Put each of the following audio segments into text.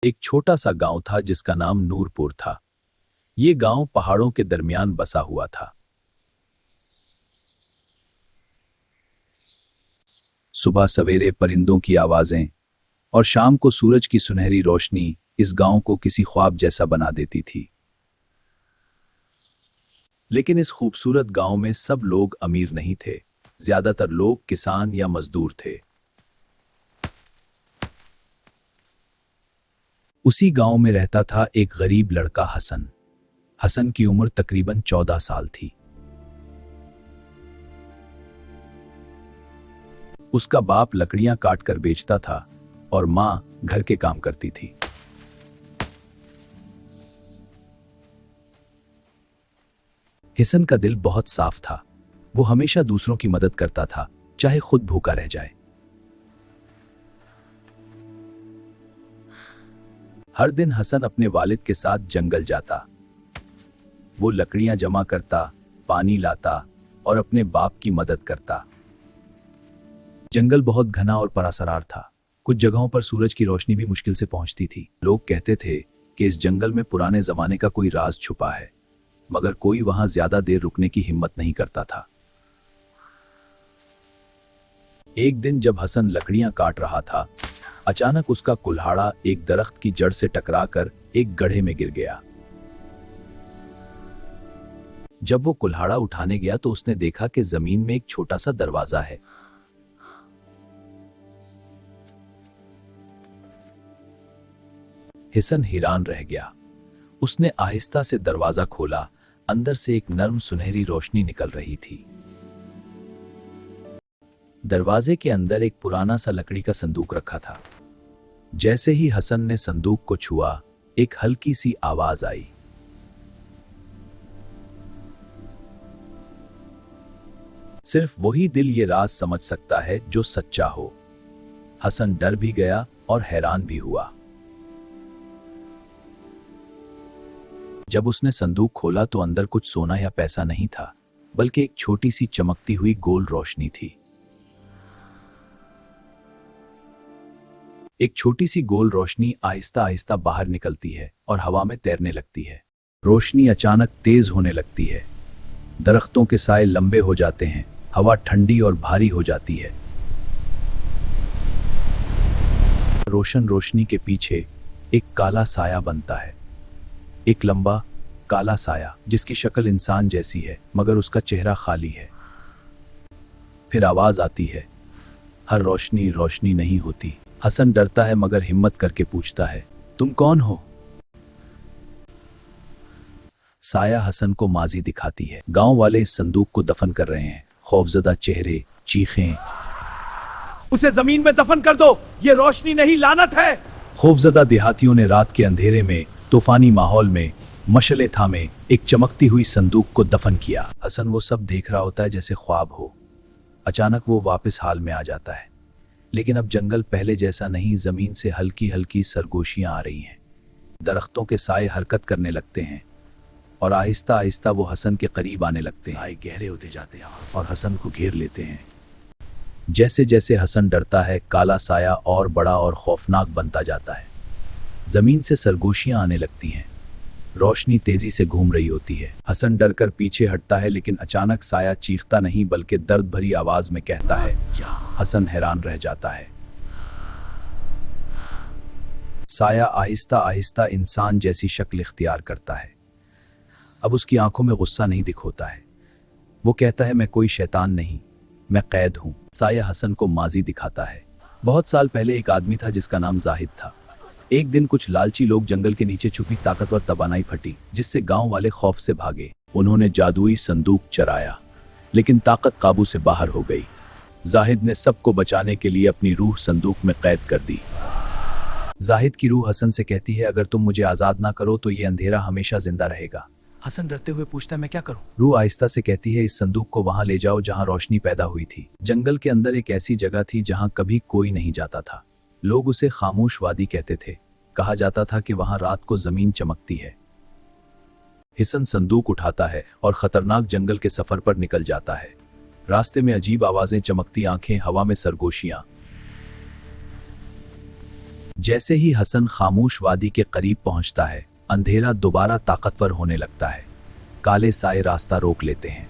एक छोटा सा गांव था जिसका नाम नूरपुर था। ये गांव पहाड़ों के दरमियान बसा हुआ था। सुबह सवेरे परिंदों की आवाजें और शाम को सूरज की सुनहरी रोशनी इस गांव को किसी ख्वाब जैसा बना देती थी। लेकिन इस खूबसूरत गांव में सब लोग अमीर नहीं थे। ज्यादातर लोग किसान या मजदूर थे। उसी गांव में रहता था एक गरीब लड़का हसन। हसन की उम्र तकरीबन 14 साल थी। उसका बाप लकड़ियां काट कर बेचता था और मां घर के काम करती थी। हसन का दिल बहुत साफ था। वो हमेशा दूसरों की मदद करता था, चाहे खुद भूखा रह जाए। हर दिन हसन अपने वालिद के साथ जंगल जाता। वो लकड़ियां जमा करता, पानी लाता और अपने बाप की मदद करता। जंगल बहुत घना और परासरार था। कुछ जगहों पर सूरज की रोशनी भी मुश्किल से पहुंचती थी। लोग कहते थे कि इस जंगल में पुराने जमाने का कोई राज छुपा है, मगर कोई वहां ज्यादा देर रुकने की हिम्मत नहीं करता था। एक दिन जब हसन लकड़ियां काट रहा था, अचानक उसका कुल्हाड़ा एक दरख्त की जड़ से टकराकर एक गड्ढे में गिर गया। जब वो कुल्हाड़ा उठाने गया तो उसने देखा कि जमीन में एक छोटा सा दरवाजा है। हसन हैरान रह गया। उसने आहिस्ता से दरवाजा खोला। अंदर से एक नर्म सुनहरी रोशनी निकल रही थी। दरवाजे के अंदर एक पुराना सा लकड़ी का संदूक रखा था। जैसे ही हसन ने संदूक को छुआ, एक हल्की सी आवाज आई। सिर्फ वही दिल ये राज समझ सकता है जो सच्चा हो। हसन डर भी गया और हैरान भी हुआ। जब उसने संदूक खोला तो अंदर कुछ सोना या पैसा नहीं था, बल्कि एक छोटी सी चमकती हुई गोल रोशनी थी। एक छोटी सी गोल रोशनी आहिस्ता आहिस्ता बाहर निकलती है और हवा में तैरने लगती है। रोशनी अचानक तेज होने लगती है। दरख्तों के साए लंबे हो जाते हैं, हवा ठंडी और भारी हो जाती है। रोशन रोशनी के पीछे एक काला साया बनता है। एक लंबा काला साया जिसकी शक्ल इंसान जैसी है, मगर उसका चेहरा खाली है। फिर आवाज आती है, हर रोशनी रोशनी नहीं होती। हसन डरता है मगर हिम्मत करके पूछता है, तुम कौन हो? साया हसन को माजी दिखाती है। गांव वाले इस संदूक को दफन कर रहे हैं। खौफजदा चेहरे, चीखें, उसे जमीन में दफन कर दो, ये रोशनी नहीं लानत है। खौफजदा देहातियों ने रात के अंधेरे में, तूफानी माहौल में मशले थामे एक चमकती हुई संदूक को दफन किया। हसन वो सब देख रहा होता है जैसे ख्वाब हो। अचानक वो वापस हाल में आ जाता है, लेकिन अब जंगल पहले जैसा नहीं। जमीन से हल्की हल्की सरगोशियां आ रही हैं। दरख्तों के साए हरकत करने लगते हैं और आहिस्ता आहिस्ता वो हसन के करीब आने लगते हैं। साए गहरे होते जाते हैं और हसन को घेर लेते हैं। जैसे जैसे हसन डरता है, काला साया और बड़ा और खौफनाक बनता जाता है। जमीन से सरगोशियां आने लगती हैं। रोशनी तेजी से घूम रही होती है। हसन डरकर पीछे हटता है, लेकिन अचानक साया चीखता नहीं बल्कि दर्द भरी आवाज में कहता है। हसन हैरान रह जाता है। साया आहिस्ता आहिस्ता इंसान जैसी शक्ल इख्तियार करता है। अब उसकी आंखों में गुस्सा नहीं दिखोता है। वो कहता है, मैं कोई शैतान नहीं, मैं कैद हूं। साया हसन को माजी दिखाता है। बहुत साल पहले एक आदमी था जिसका नाम जाहिद था। एक दिन कुछ लालची लोग जंगल के नीचे छुपी ताकतवर तवानाई फटी, जिससे गांव वाले खौफ से भागे। उन्होंने जादुई संदूक चराया, लेकिन ताकत काबू से बाहर हो गई। जाहिद ने सबको बचाने के लिए अपनी रूह संदूक में कैद कर दी। जाहिद की रूह हसन से कहती है, अगर तुम मुझे आजाद ना करो तो ये अंधेरा हमेशा जिंदा रहेगा। हसन डरते हुए पूछता है, मैं क्या करूं? रूह आहिस्ता से कहती है, इस संदूक को वहां ले जाओ जहां रोशनी पैदा हुई थी। जंगल के अंदर एक ऐसी जगह थी जहां कभी कोई नहीं जाता था। लोग उसे खामोश वादी कहते थे। कहा जाता था कि वहां रात को जमीन चमकती है। हसन संदूक उठाता है और खतरनाक जंगल के सफर पर निकल जाता है। रास्ते में अजीब आवाजें, चमकती आंखें, हवा में सरगोशियां। जैसे ही हसन खामोश वादी के करीब पहुंचता है, अंधेरा दोबारा ताकतवर होने लगता है। काले साए रास्ता रोक लेते हैं।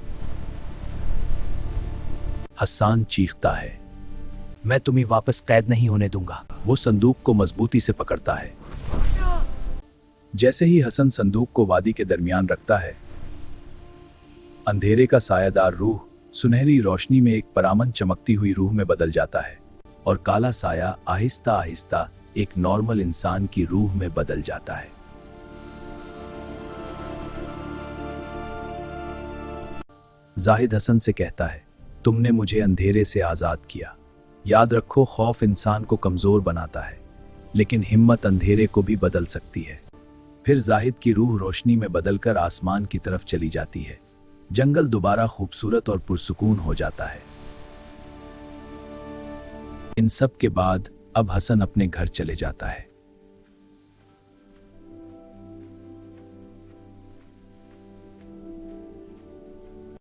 हसन चीखता है, मैं तुम्हें वापस कैद नहीं होने दूंगा। वो संदूक को मजबूती से पकड़ता है। जैसे ही हसन संदूक को वादी के दरमियान रखता है, अंधेरे का सायादार रूह सुनहरी रोशनी में एक परामन चमकती हुई रूह में बदल जाता है और काला साया आहिस्ता आहिस्ता एक नॉर्मल इंसान की रूह में बदल जाता है। जाहिद हसन से कहता है, तुमने मुझे अंधेरे से आजाद किया। याद रखो, खौफ इंसान को कमजोर बनाता है, लेकिन हिम्मत अंधेरे को भी बदल सकती है। फिर जाहिद की रूह रोशनी में बदलकर आसमान की तरफ चली जाती है। जंगल दोबारा खूबसूरत और पुरसुकून हो जाता है। इन सब के बाद अब हसन अपने घर चले जाता है।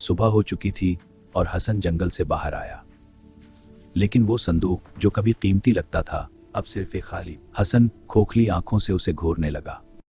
सुबह हो चुकी थी और हसन जंगल से बाहर आया, लेकिन वो संदूक जो कभी कीमती लगता था अब सिर्फ एक खाली। हसन खोखली आंखों से उसे घूरने लगा।